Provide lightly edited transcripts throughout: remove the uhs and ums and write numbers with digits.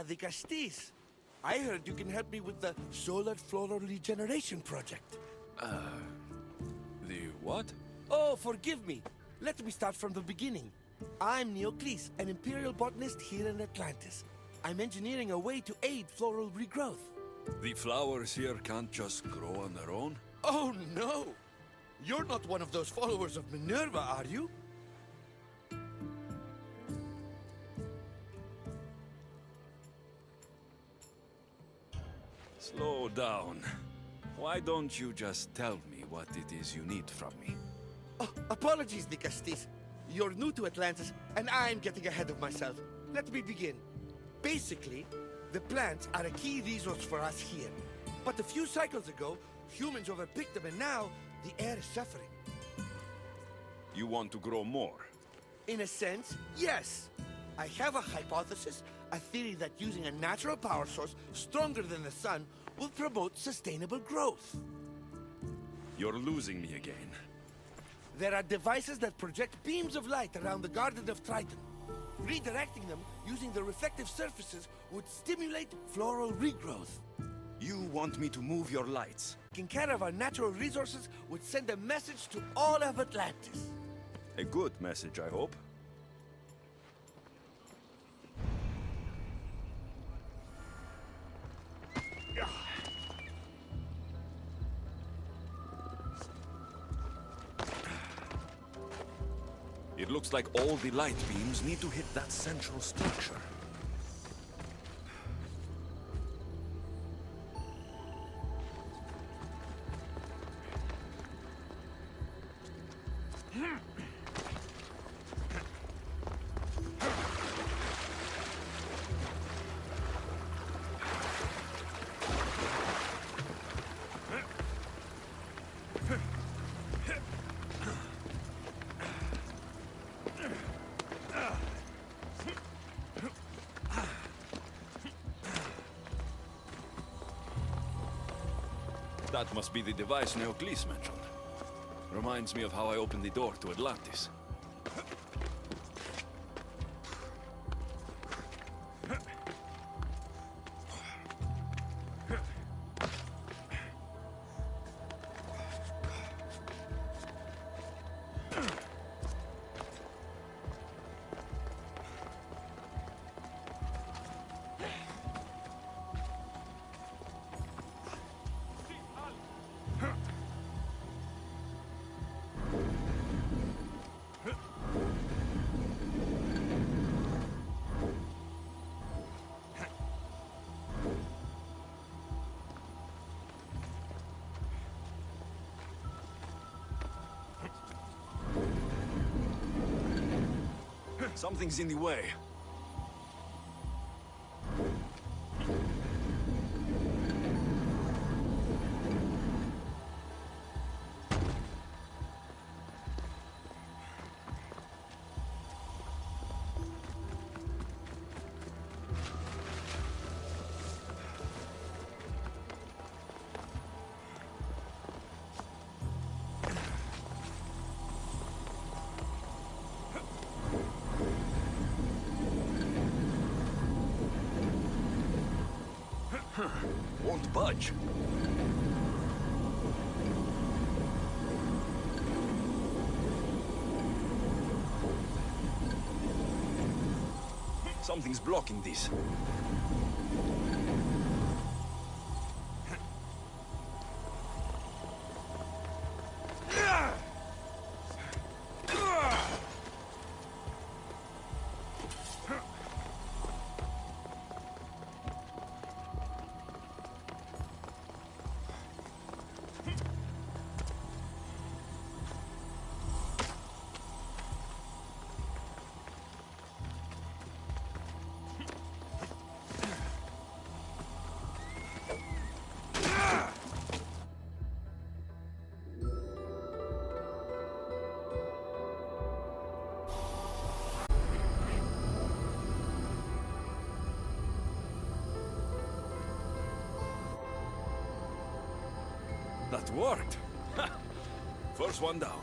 the Castis. I heard you can help me with the solar floral regeneration project. The what? Oh, forgive me. Let me start from the beginning. I'm Neocles, an imperial botanist here in Atlantis. I'm engineering a way to aid floral regrowth. The flowers here can't just grow on their own? Oh, no! You're not one of those followers of Minerva, are you? Slow down. Why don't you just tell me what it is you need from me? Oh, apologies, Nicastis. You're new to Atlantis, and I'm getting ahead of myself. Let me begin. Basically, the plants are a key resource for us here. But a few cycles ago, humans overpicked them, and now the air is suffering. You want to grow more? In a sense, yes. I have a hypothesis, a theory that using a natural power source stronger than the sun will promote sustainable growth. You're losing me again. There are devices that project beams of light around the Garden of Triton. Redirecting them using the reflective surfaces would stimulate floral regrowth. You want me to move your lights? Taking care of our natural resources would send a message to all of Atlantis. A good message, I hope. It looks like all the light beams need to hit that central structure. That must be the device Neocles mentioned. Reminds me of how I opened the door to Atlantis. Something's in the way. Won't budge. Something's blocking this. That worked. First one down.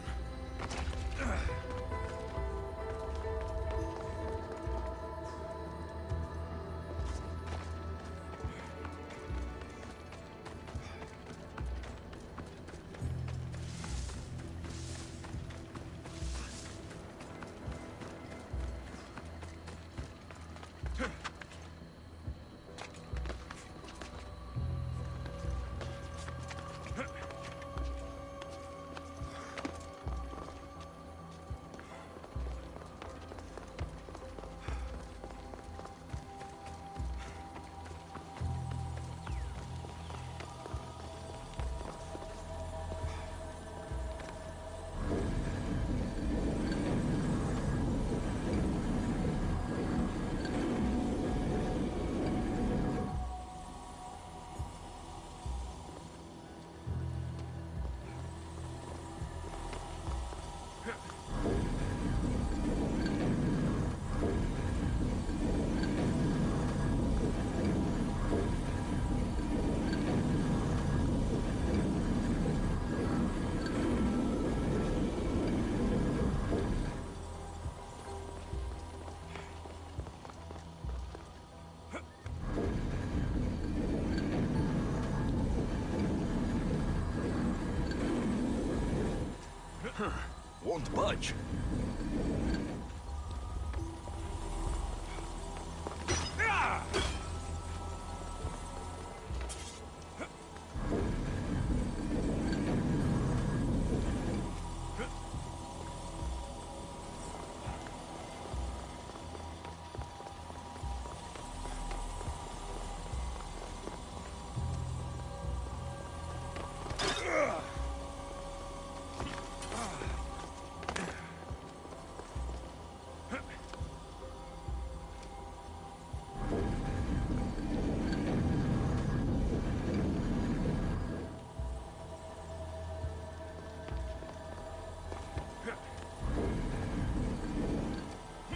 Won't budge.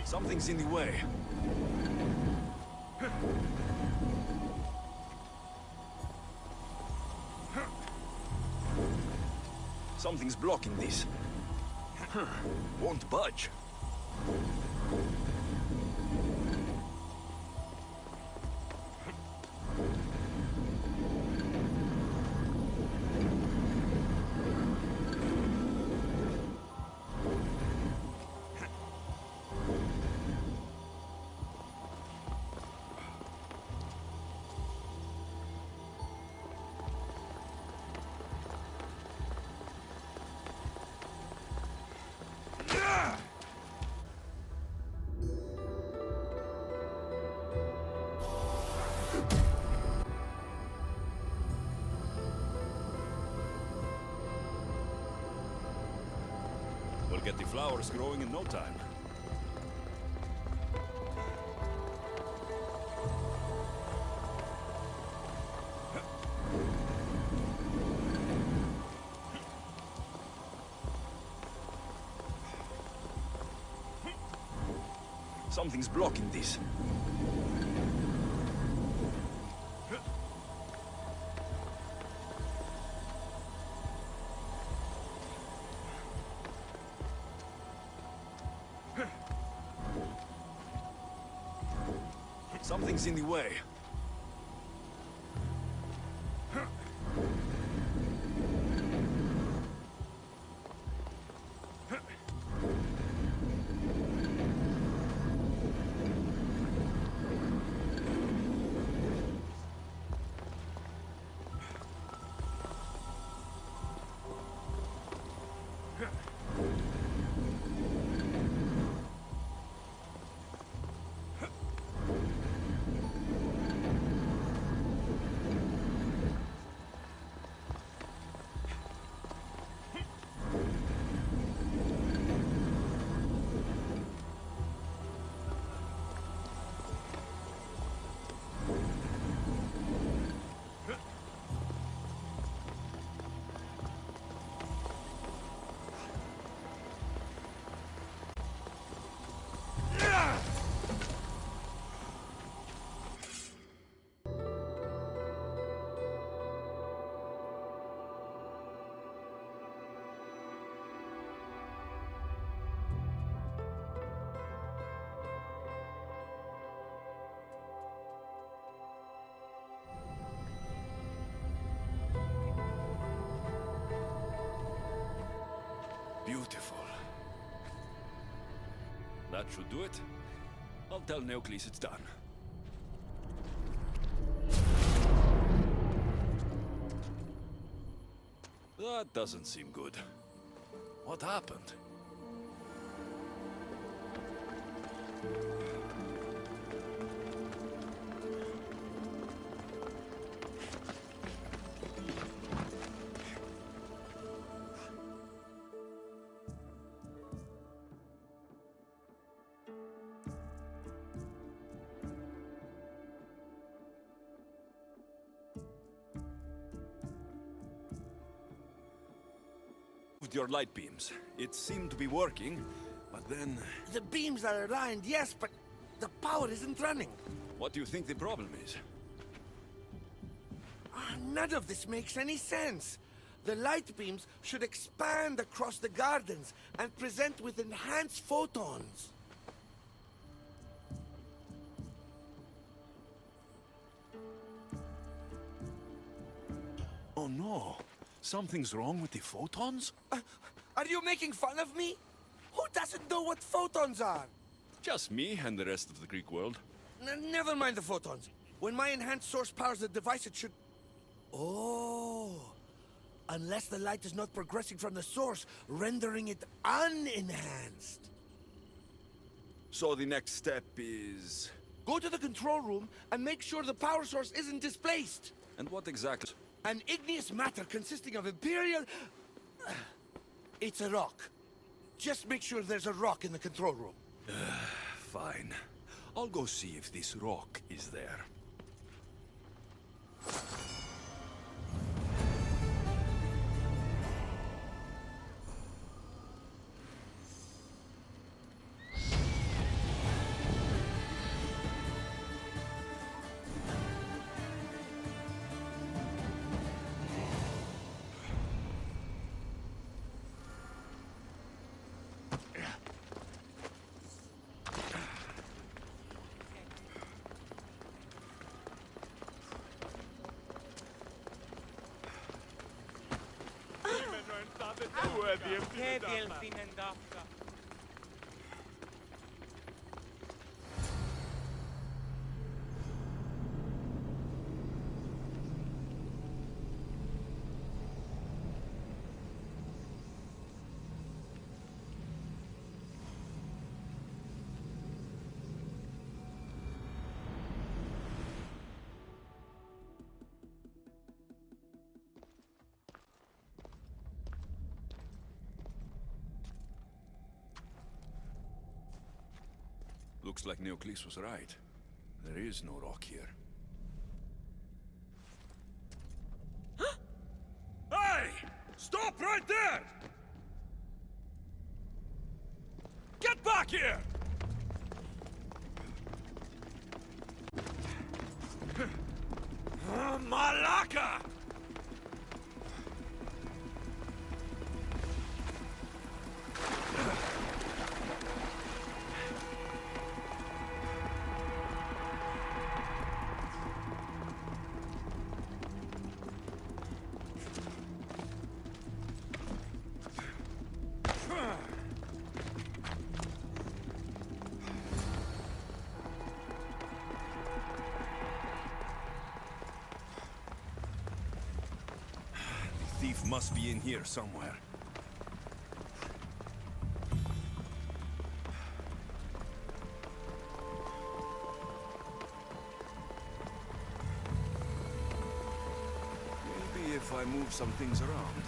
Something's in the way. Something's blocking this. Won't budge. We'll get the flowers growing in no time. Something's blocking this. Something's in the way. Beautiful. That should do it. I'll tell Neocles it's done. That doesn't seem good. What happened? With your light beams, it seemed to be working, but then... The beams are aligned, yes, but the power isn't running. What do you think the problem is? None of this makes any sense. The light beams should expand across the gardens and present with enhanced photons. Oh no! Something's wrong with the photons? Are you making fun of me? Who doesn't know what photons are? Just me and the rest of the Greek world. Never mind the photons. When my enhanced source powers the device, it should... Oh. Unless the light is not progressing from the source, rendering it unenhanced. So the next step is... Go to the control room and make sure the power source isn't displaced. And what exactly? An igneous matter consisting of Imperial... It's a rock. Just make sure there's a rock in the control room. Fine. I'll go see if this rock is there. Che delfine d'acqua. Looks like Neocles was right. There is no rock here. Hey! Stop right there! Get back here! Malaka! Thief must be in here somewhere. Maybe if I move some things around.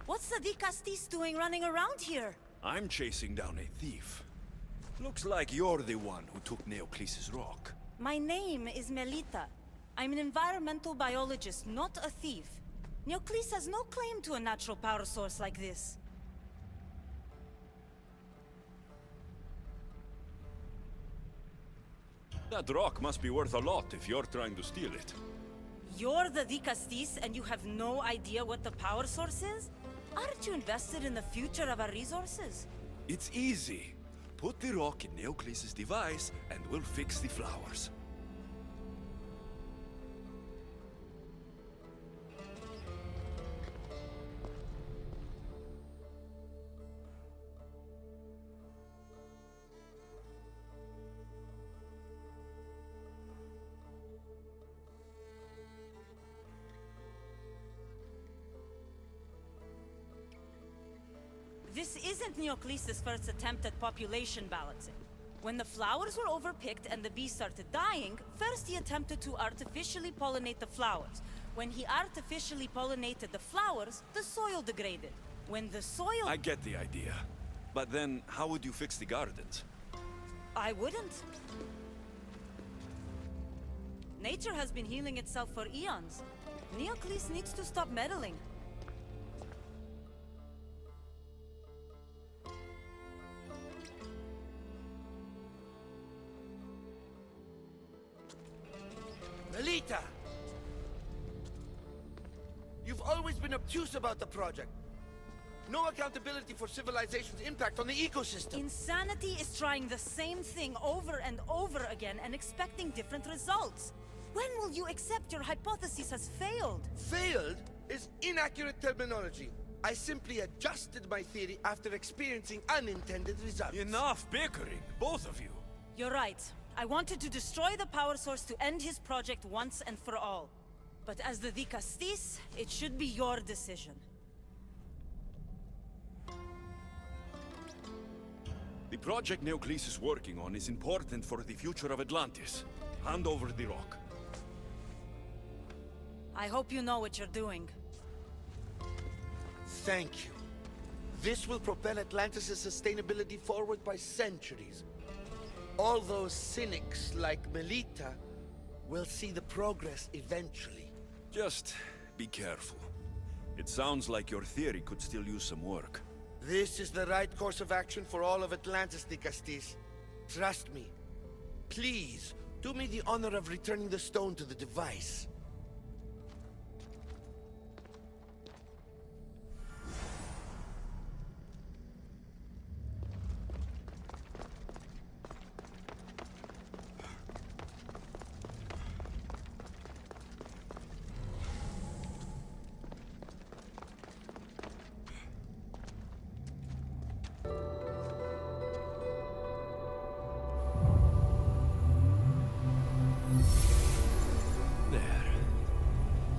What's the Dicastis doing running around here? I'm chasing down a thief. Looks like you're the one who took Neocles' rock. My name is Melita. I'm an environmental biologist, not a thief. Neocles has no claim to a natural power source like this. That rock must be worth a lot if you're trying to steal it. You're the Dicastis and you have no idea what the power source is? Aren't you invested in the future of our resources? It's easy. Put the rock in Neocles' device and we'll fix the flowers. This isn't Neocles' first attempt at population balancing. When the flowers were overpicked and the bees started dying, first he attempted to artificially pollinate the flowers. When he artificially pollinated the flowers, the soil degraded. When the soil... I get the idea. But then, how would you fix the gardens? I wouldn't. Nature has been healing itself for eons. Neocles needs to stop meddling. Melita! You've always been obtuse about the project. No accountability for civilization's impact on the ecosystem. Insanity is trying the same thing over and over again and expecting different results. When will you accept your hypothesis has failed? Failed is inaccurate terminology. I simply adjusted my theory after experiencing unintended results. Enough bickering, both of you. You're right. I wanted to destroy the power source to end his project once and for all. But as the Dicastis, it should be your decision. The project Neocles is working on is important for the future of Atlantis. Hand over the rock. I hope you know what you're doing. Thank you. This will propel Atlantis' sustainability forward by centuries. All those cynics like Melita will see the progress eventually. Just be careful. It sounds like your theory could still use some work. This is the right course of action for all of Atlantis, Dicastis. Trust me. Please, do me the honor of returning the stone to the device.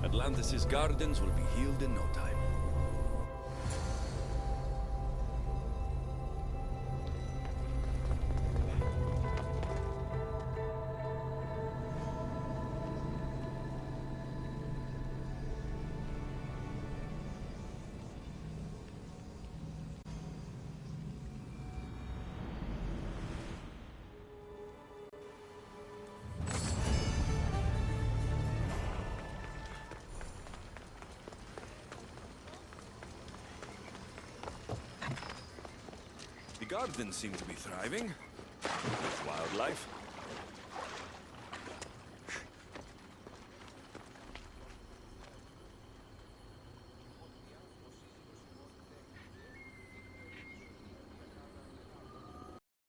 Atlantis' gardens will be healed in no time. The gardens seem to be thriving. Wildlife.